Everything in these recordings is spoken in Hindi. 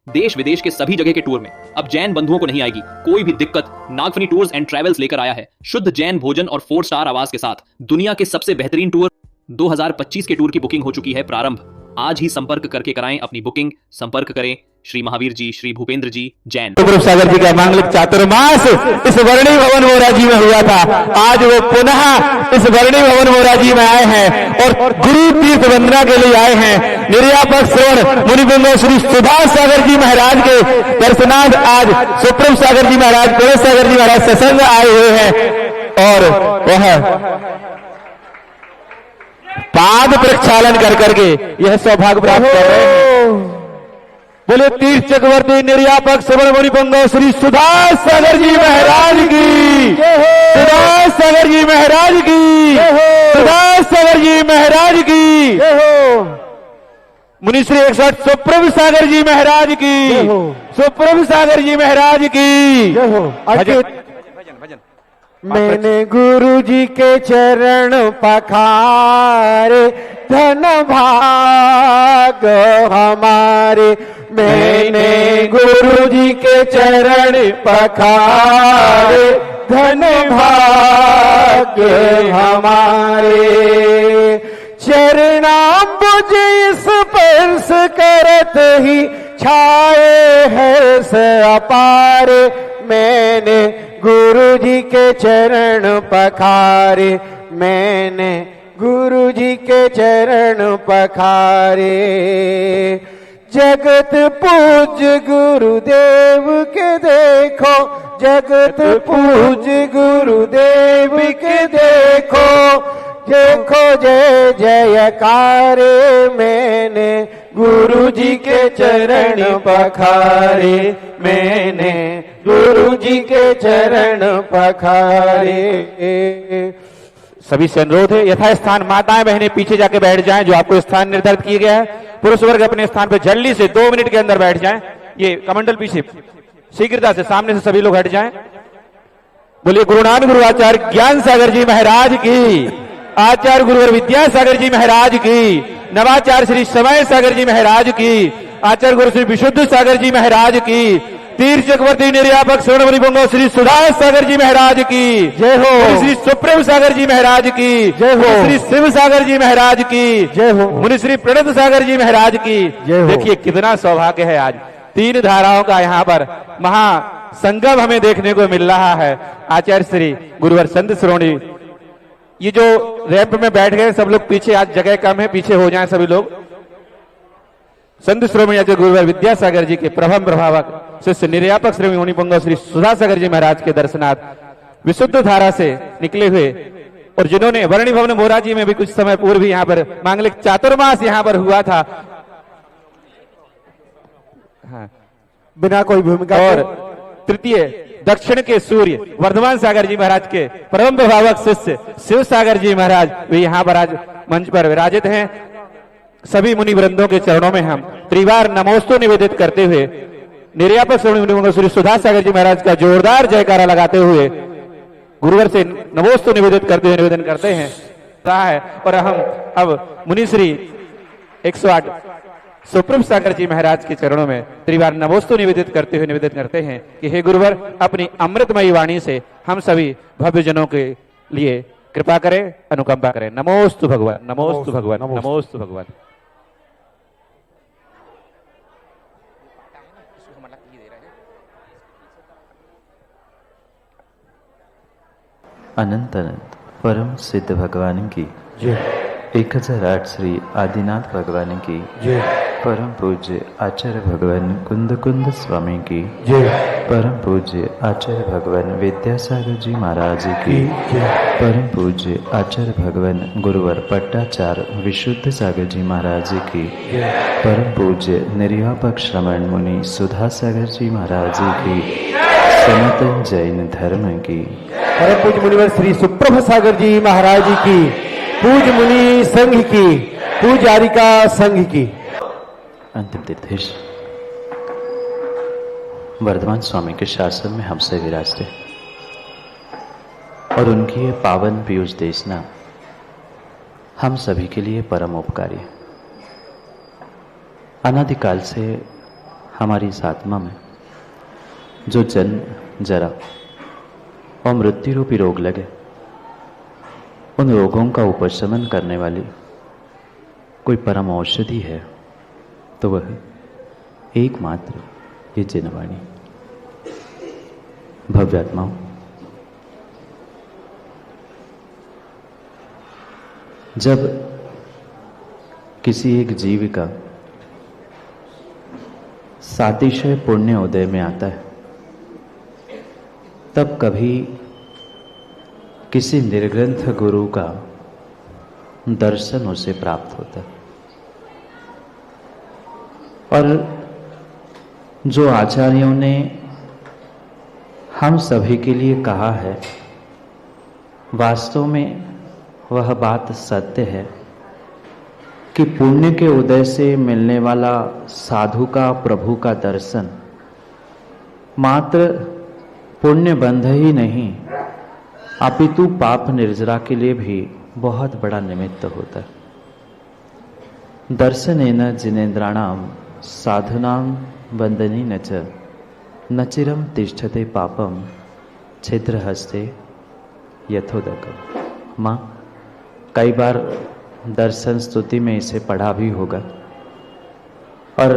देश विदेश के सभी जगह के टूर में अब जैन बंधुओं को नहीं आएगी कोई भी दिक्कत। नागफनी टूर्स एंड ट्रैवल्स लेकर आया है शुद्ध जैन भोजन और 4 स्टार आवास के साथ दुनिया के सबसे बेहतरीन टूर। 2025 के टूर की बुकिंग हो चुकी है प्रारंभ। आज ही संपर्क करके कराएं अपनी बुकिंग। संपर्क करें श्री महावीर जी, श्री भूपेंद्र जी, जैन। सुप्रभ सागर जी का मांगलिक चातुर्मास इस वर्णी भवन मोराजी में हुआ था। आज वो पुनः इस वर्णी भवन मोराजी में आए हैं और गुरु तीर्थ वंदना के लिए आए हैं। निर्यापक श्रवण मुनिवृंद श्री सुभाष सागर जी महाराज के दर्शनार्थ आज सुप्रभ सागर जी महाराज, गणेश सागर जी महाराज सत्संग आए हुए हैं और वह पाद प्रक्षालन कर करके यह सौभाग्य प्राप्त कर रहे हैं। बोले तीर्थ चक्रवर्ती निर्यापक श्रवण मुनिपुंगव श्री सुभाष सागर जी महाराज की, सुभाष सागर जी महाराज की, सुभाष सागर जी महाराज की, मुनिश्री 108 सुप्रभ सागर जी महाराज की, सुप्रभ सागर जी महाराज की। मैंने गुरु जी के चरण पखारे, धन भाग हमारे। मैंने गुरु जी के चरण पखारे, धन भाग हमारे। चरणाम्बुज स्पर्श करत ही छाए हर्ष अपारे। मैंने गुरु जी के चरण पखारे, मैंने गुरु जी के चरण पखारे। जगत पूज्य गुरुदेव के देखो, जगत पूज्य गुरुदेव के देखो, देखो जय जयकारे। मैंने गुरु जी के चरण पखारे, मैंने गुरु जी के चरण पखारे। सभी से अनुरोध है यथा स्थान माताएं बहनें पीछे जाके बैठ जाएं। जो आपको स्थान निर्धारित किया गया है पुरुष वर्ग अपने स्थान पर जल्दी से 2 मिनट के अंदर बैठ जाएं। ये कमंडल पीछे शीघ्रता से सामने से सभी लोग हट जाएं। बोलिए गुरु नानक गुरु आचार्य ज्ञान सागर जी महाराज की, आचार्य गुरुवर विद्यासागर जी महाराज की, नवाचार्य श्री समय सागर जी महाराज की, आचार्य गुरु श्री विशुद्ध सागर जी महाराज की, तीर्थ चक्रवर्ती निर्यापक श्रवण मुनिपुंगव श्री सुभाष सागर जी महाराज की जय हो, श्री सुप्रभ सागर जी महाराज की जय हो, श्री शिव सागर जी महाराज की जय हो, मुनि श्री प्रणत सागर जी महाराज की जय हो। देखिए कितना सौभाग्य है, आज 3 धाराओं का यहाँ पर महासंगम हमें देखने को मिल रहा है। आचार्य श्री गुरुवर संत श्रोणी, ये जो रैंप में बैठ गए सब लोग पीछे, आज जगह कम है, पीछे हो जाएं सभी लोग। संत श्रोमणी आचार्य गुरुवर विद्यासागर जी के प्रभम प्रभावक शिष्य निर्यापक श्री मुनिपुंगव श्री सुभाष सागर जी महाराज के दर्शनार्थ विशुद्ध धारा से निकले हुए और जिन्होंने वर्णी भवन मोराजी में भी कुछ समय पूर्व यहाँ पर मांगलिक चातुर्मास यहाँ पर हुआ था। हाँ, बिना कोई भूमिका और तृतीय दक्षिण के सूर्य वर्धमान सागर जी महाराज के परम प्रभावक शिष्य शिव सागर जी महाराज भी यहाँ पर आज मंच पर विराजित हैं। सभी मुनि वृंदों के चरणों में हम त्रिवार नमोस्तु निवेदित करते हुए निर्यापक श्री सुभाष सागर जी महाराज का जोरदार जयकारा लगाते हुए गुरुवर से नमोस्तु निवेदित करते हुए निवेदन करते हैं है। और हम अब मुनिश्री 108 सुप्रभ सागर जी महाराज के चरणों में त्रिवार नमोस्तु निवेदित करते हुए निवेदन करते हैं कि हे गुरुवर अपनी अमृतमयी वाणी से हम सभी भव्य जनों के लिए कृपा करें, अनुकंपा करें। नमोस्तु भगवान, नमोस्तु भगवान, नमोस्तु भगवान। अनंत अनंत परम सिद्ध भगवान की जय। 1008 श्री आदिनाथ भगवान की जय। परम पूज्य आचार्य भगवान कुंद कुंद स्वामी की जय। परम पूज्य आचार्य भगवान विद्यासागर जी महाराज की जय। परम पूज्य आचार्य भगवान गुरुवर पट्टाचार्य विशुद्ध सागर जी महाराज की जय। परम पूज्य निर्यापक श्रवण मुनि सुधा सागर जी महाराज की, सनातन जैन धर्म की, परम पूज्य मुनिवर श्री सुप्रभ सागर जी महाराज की, पूज्य मुनि संघ की, पूजारिका संघ की। अंतिम तीर्थेश वर्धमान स्वामी के शासन में हमसे विराजते और उनकी ये पावन पीयूष देशना हम सभी के लिए परम उपकारी। अनादिकाल से हमारी इस आत्मा में जो जन्म, जरा और मृत्यु रूपी रोग लगे, उन रोगों का उपशमन करने वाली कोई परम औषधि है तो वह एकमात्र ये जिनवाणी। भव्यात्माओं, जब किसी एक जीव का सातिशय पुण्य उदय में आता है, तब कभी किसी निर्ग्रंथ गुरु का दर्शन उसे प्राप्त होता है। और जो आचार्यों ने हम सभी के लिए कहा है, वास्तव में वह बात सत्य है कि पुण्य के उदय से मिलने वाला साधु का प्रभु का दर्शन मात्र पुण्य बंध ही नहीं, अपितु पाप निर्जरा के लिए भी बहुत बड़ा निमित्त होता है। दर्शनेन जिनेन्द्राणाम साधुनाम वंदनेन च न चिरं तिष्ठते पापम छिद्रहस्ते यथोदकम्। माँ, कई बार दर्शन स्तुति में इसे पढ़ा भी होगा। और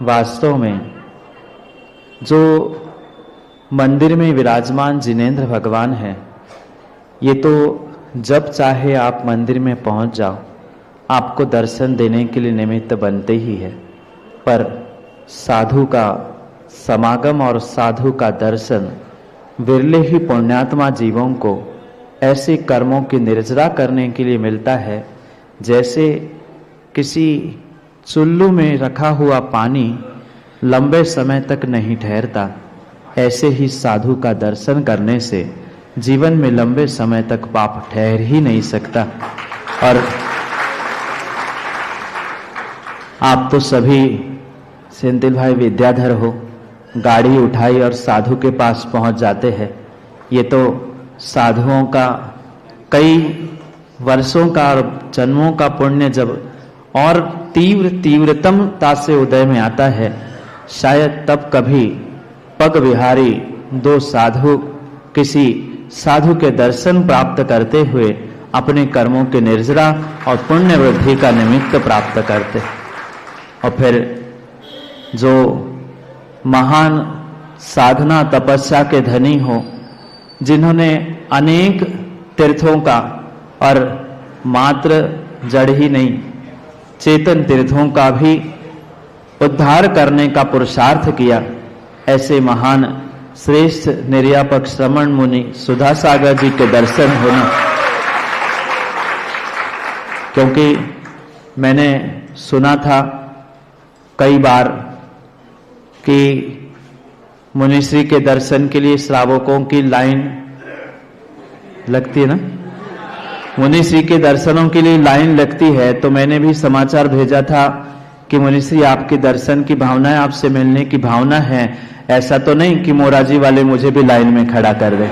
वास्तव में जो मंदिर में विराजमान जिनेंद्र भगवान हैं, ये तो जब चाहे आप मंदिर में पहुंच जाओ, आपको दर्शन देने के लिए निमित्त बनते ही है। पर साधु का समागम और साधु का दर्शन विरले ही पुण्यात्मा जीवों को ऐसे कर्मों की निर्जरा करने के लिए मिलता है जैसे किसी चुल्लू में रखा हुआ पानी लंबे समय तक नहीं ठहरता, ऐसे ही साधु का दर्शन करने से जीवन में लंबे समय तक पाप ठहर ही नहीं सकता। और आप तो सभी सेंथिल भाई विद्याधर हो, गाड़ी उठाई और साधु के पास पहुंच जाते हैं। ये तो साधुओं का कई वर्षों का और जन्मों का पुण्य जब और तीव्रतमता से उदय में आता है, शायद तब कभी पग विहारी दो साधु किसी साधु के दर्शन प्राप्त करते हुए अपने कर्मों के निर्जरा और पुण्य वृद्धि का निमित्त प्राप्त करते। और फिर जो महान साधना तपस्या के धनी हो, जिन्होंने अनेक तीर्थों का और मात्र जड़ ही नहीं चेतन तीर्थों का भी उद्धार करने का पुरुषार्थ किया, ऐसे महान श्रेष्ठ निर्यापक श्रमण मुनि सुधा सागर जी के दर्शन होना। क्योंकि मैंने सुना था कई बार कि मुनिश्री के दर्शन के लिए श्रावकों की लाइन लगती है ना, मुनिश्री के दर्शनों के लिए लाइन लगती है। तो मैंने भी समाचार भेजा था कि मुनिश्री आपके दर्शन की भावना है, आपसे मिलने की भावना है, ऐसा तो नहीं कि मोराजी वाले मुझे भी लाइन में खड़ा कर दे।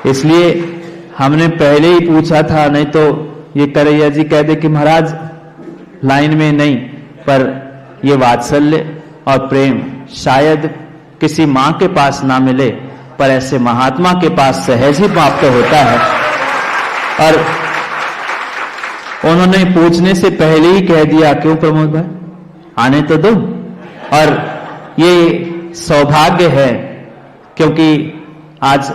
इसलिए हमने पहले ही पूछा था, नहीं तो ये करैया जी कह दे कि महाराज लाइन में नहीं। पर ये वात्सल्य और प्रेम शायद किसी माँ के पास ना मिले, पर ऐसे महात्मा के पास सहज ही प्राप्त होता है। और उन्होंने पूछने से पहले ही कह दिया, क्यों प्रमोद भाई, आने तो दो। और ये सौभाग्य है क्योंकि आज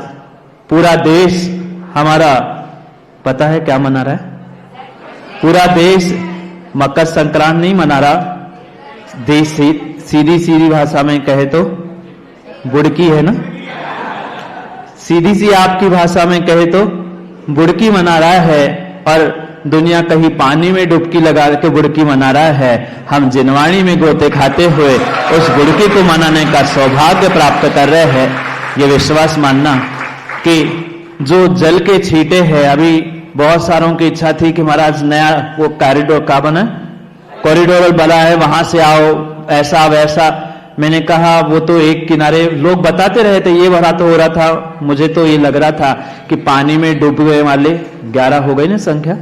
पूरा देश हमारा, पता है क्या मना रहा है? पूरा देश मकर संक्रांति नहीं मना रहा, देश सीधी सीधी भाषा में कहे तो बुड़की है ना, सीधी सी आपकी भाषा में कहे तो बुड़की मना रहा है। और दुनिया कहीं पानी में डुबकी लगा के बुड़की मना रहा है, हम जिनवाणी में गोते खाते हुए उस बुड़की को मनाने का सौभाग्य प्राप्त कर रहे हैं। ये विश्वास मानना कि जो जल के छींटे हैं, अभी बहुत सारों की इच्छा थी कि महाराज नया वो कॉरिडोर का बना, कॉरिडोर बना है, वहां से आओ, ऐसा वैसा। मैंने कहा वो तो एक किनारे लोग बताते रहे थे, ये भरा तो हो रहा था, मुझे तो ये लग रहा था कि पानी में डूब गए वाले 11 हो गई ना संख्या,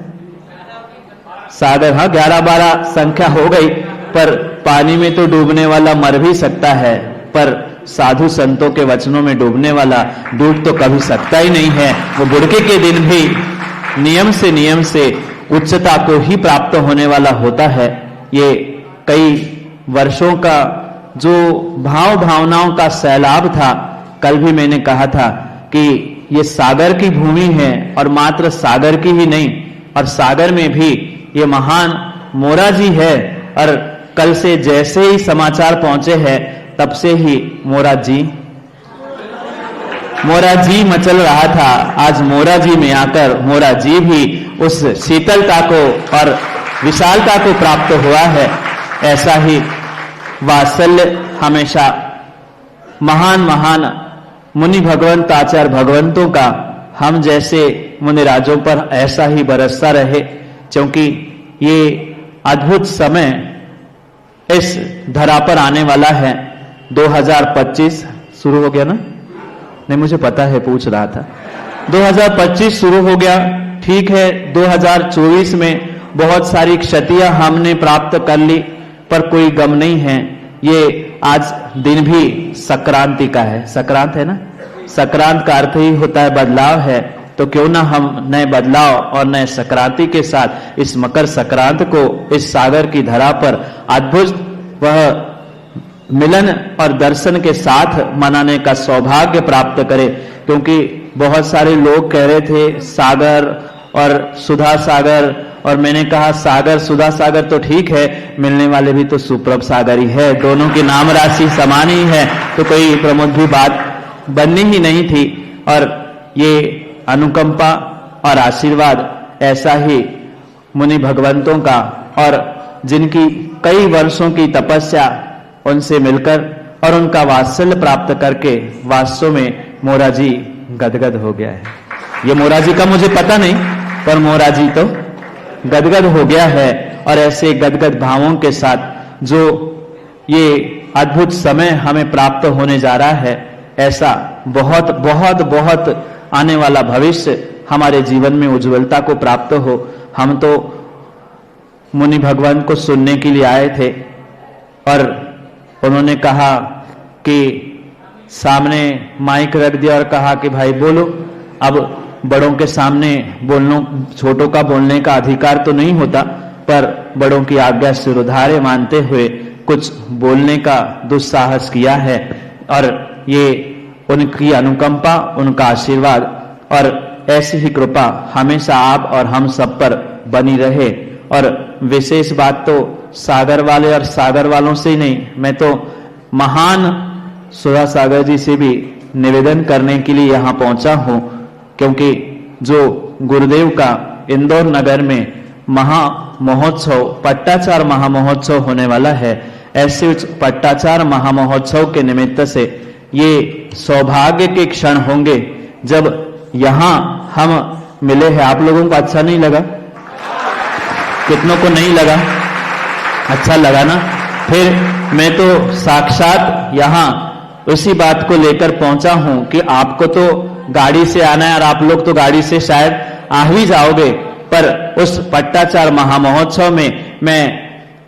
सागर, हाँ 11-12 संख्या हो गई। पर पानी में तो डूबने वाला मर भी सकता है, पर साधु संतों के वचनों में डूबने वाला डूब तो कभी सकता ही नहीं है। वो बुड़के के दिन भी नियम से उच्चता को ही प्राप्त होने वाला होता है। ये कई वर्षों का जो भाव भावनाओं का सैलाब था, कल भी मैंने कहा था कि ये सागर की भूमि है और मात्र सागर की ही नहीं, और सागर में भी ये महान मोरा जी है। और कल से जैसे ही समाचार पहुंचे हैं तब से ही मोरा जी मचल रहा था। आज मोरा जी में आकर मोरा जी भी उस शीतलता को और विशालता को प्राप्त हुआ है। ऐसा ही वात्सल्य हमेशा महान महान मुनि भगवंत आचार्य भगवंतों का हम जैसे मुनिराजों पर ऐसा ही बरसता रहे, क्योंकि ये अद्भुत समय इस धरा पर आने वाला है। 2025 शुरू हो गया ना? नहीं, मुझे पता है, पूछ रहा था। 2025 शुरू हो गया, ठीक है। 2024 में बहुत सारी क्षतियां हमने प्राप्त कर ली, पर कोई गम नहीं है। ये आज दिन भी संक्रांति का है। संक्रांत है ना? संक्रांत का अर्थ ही होता है बदलाव है। तो क्यों ना हम नए बदलाव और नए संक्रांति के साथ इस मकर संक्रांत को इस सागर की धरा पर अद्भुत वह मिलन और दर्शन के साथ मनाने का सौभाग्य प्राप्त करें। क्योंकि बहुत सारे लोग कह रहे थे सागर और सुधा सागर, और मैंने कहा सागर सुधा सागर तो ठीक है, मिलने वाले भी तो सुप्रभ सागर ही है, दोनों की नाम राशि समान ही है, तो कोई प्रमुख भी बात बननी ही नहीं थी। और ये अनुकंपा और आशीर्वाद ऐसा ही मुनि भगवंतों का, और जिनकी कई वर्षों की तपस्या, उनसे मिलकर और उनका वात्सल्य प्राप्त करके वास्तव में मोरा जी गदगद हो गया है। ये मोरा जी का मुझे पता नहीं, पर मोरा जी तो गदगद हो गया है। और ऐसे गदगद भावों के साथ जो ये अद्भुत समय हमें प्राप्त होने जा रहा है, ऐसा बहुत बहुत बहुत आने वाला भविष्य हमारे जीवन में उज्ज्वलता को प्राप्त हो। हम तो मुनि भगवान को सुनने के लिए आए थे, और उन्होंने कहा कि सामने माइक रख दिया और कहा कि भाई बोलो। अब बड़ों के सामने बोलना, छोटों का बोलने का अधिकार तो नहीं होता, पर बड़ों की आज्ञा सिरोधार्य मानते हुए कुछ बोलने का दुस्साहस किया है। और ये उनकी अनुकंपा, उनका आशीर्वाद और ऐसी ही कृपा हमेशा आप और हम सब पर बनी रहे। और विशेष बात तो सागर वाले और सागर वालों से ही नहीं, मैं तो महान सुधा सागर जी से भी निवेदन करने के लिए यहाँ पहुंचा हूं, क्योंकि जो गुरुदेव का इंदौर नगर में महा महोत्सव, पट्टाचार महामहोत्सव होने वाला है, ऐसे पट्टाचार महामहोत्सव के निमित्त से ये सौभाग्य के क्षण होंगे जब यहां हम मिले हैं। आप लोगों को अच्छा नहीं लगा? कितनों को नहीं लगा? अच्छा लगा ना? फिर मैं तो साक्षात यहां उसी बात को लेकर पहुंचा हूं कि आपको तो गाड़ी से आना है और आप लोग तो गाड़ी से शायद आ ही जाओगे, पर उस पट्टाचार महामहोत्सव में मैं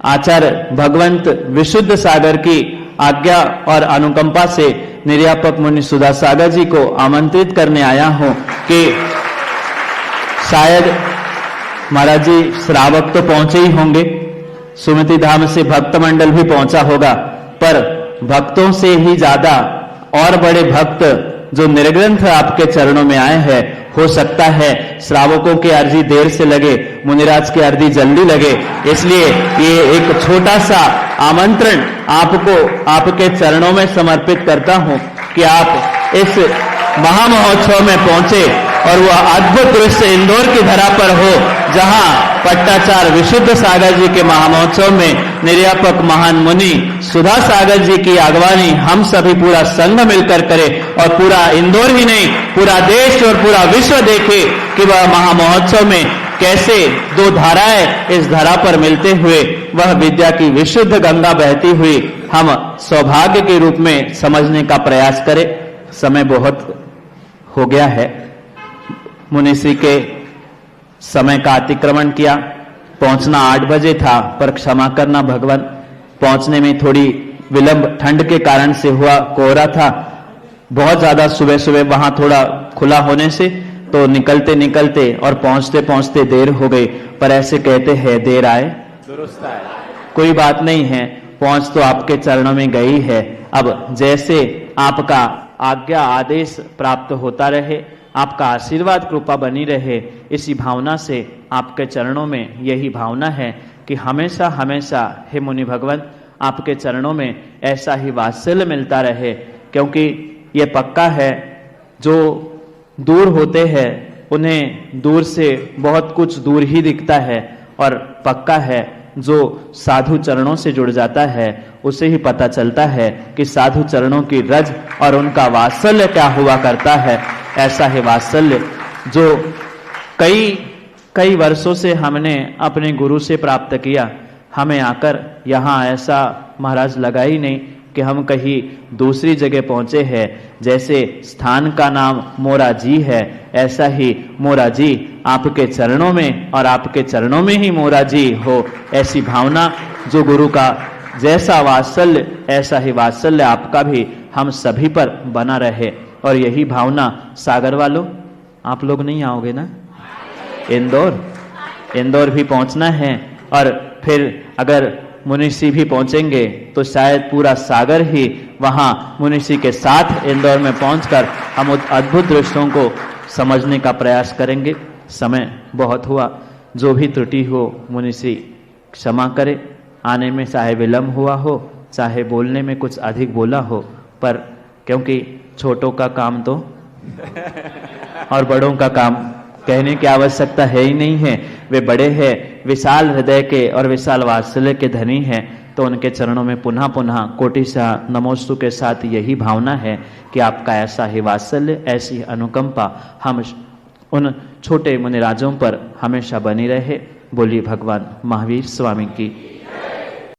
आचार्य भगवंत विशुद्ध सागर की आज्ञा और अनुकंपा से निर्यापक मुनि सुधा सागर जी को आमंत्रित करने आया हूं कि शायद महाराज जी श्रावक तो पहुंचे ही होंगे, सुमति धाम से भक्त मंडल भी पहुंचा होगा, पर भक्तों से ही ज्यादा और बड़े भक्त जो निर्ग्रंथ आपके चरणों में आए हैं, हो सकता है श्रावकों की अर्जी देर से लगे, मुनिराज की अर्जी जल्दी लगे। इसलिए ये एक छोटा सा आमंत्रण आपको आपके चरणों में समर्पित करता हूं कि आप इस महामहोत्सव में पहुंचे और वह अद्भुत दृश्य इंदौर की धरा पर हो, जहां पट्टाचार विशुद्ध सागर जी के महामहोत्सव में निर्यापक महान मुनि सुधा सागर जी की अगवानी हम सभी पूरा संघ मिलकर करें, और पूरा इंदौर ही नहीं पूरा देश और पूरा विश्व देखे कि वह महामहोत्सव में कैसे दो धाराएं इस धरा पर मिलते हुए वह विद्या की विशुद्ध गंगा बहती हुई हम सौभाग्य के रूप में समझने का प्रयास करें। समय बहुत हो गया है, मुनिश्री के समय का अतिक्रमण किया, पहुंचना 8 बजे था, पर क्षमा करना भगवान, पहुंचने में थोड़ी विलंब ठंड के कारण से हुआ, कोहरा था बहुत ज्यादा सुबह सुबह, वहां थोड़ा खुला होने से तो निकलते निकलते और पहुंचते पहुंचते देर हो गई। पर ऐसे कहते हैं देर आए दुरुस्त आए, कोई बात नहीं है, पहुंच तो आपके चरणों में गई है। अब जैसे आपका आज्ञा आदेश प्राप्त होता रहे, आपका आशीर्वाद कृपा बनी रहे, इसी भावना से आपके चरणों में यही भावना है कि हमेशा हमेशा हे मुनि भगवान आपके चरणों में ऐसा ही वात्सल्य मिलता रहे। क्योंकि ये पक्का है, जो दूर होते हैं उन्हें दूर से बहुत कुछ दूर ही दिखता है, और पक्का है जो साधु चरणों से जुड़ जाता है उसे ही पता चलता है कि साधु चरणों की रज और उनका वात्सल्य क्या हुआ करता है। ऐसा ही वात्सल्य जो कई वर्षों से हमने अपने गुरु से प्राप्त किया, हमें आकर यहाँ ऐसा महाराज लगा ही नहीं कि हम कहीं दूसरी जगह पहुंचे हैं। जैसे स्थान का नाम मोरा जी है, ऐसा ही मोरा जी आपके चरणों में और आपके चरणों में ही मोरा जी हो, ऐसी भावना जो गुरु का जैसा वात्सल्य ऐसा ही वात्सल्य आपका भी हम सभी पर बना रहे। और यही भावना सागर वालों, आप लोग नहीं आओगे ना? इंदौर भी पहुंचना है, और फिर अगर मुनिषी भी पहुंचेंगे तो शायद पूरा सागर ही वहां मुनिषी के साथ इंदौर में पहुंचकर हम उस अद्भुत दृश्यों को समझने का प्रयास करेंगे। समय बहुत हुआ, जो भी त्रुटि हो मुनिषी क्षमा करे। आने में चाहे विलंब हुआ हो, चाहे बोलने में कुछ अधिक बोला हो, पर क्योंकि छोटों का काम तो और बड़ों का काम कहने की आवश्यकता है ही नहीं है। वे बड़े हैं, विशाल हृदय के और विशाल वात्सल्य के धनी हैं, तो उनके चरणों में पुनः पुनः कोटि सा नमोस्तु के साथ यही भावना है कि आपका ऐसा ही वात्सल्य, ऐसी अनुकंपा हम उन छोटे मुनिराजों पर हमेशा बनी रहे। बोलिए भगवान महावीर स्वामी की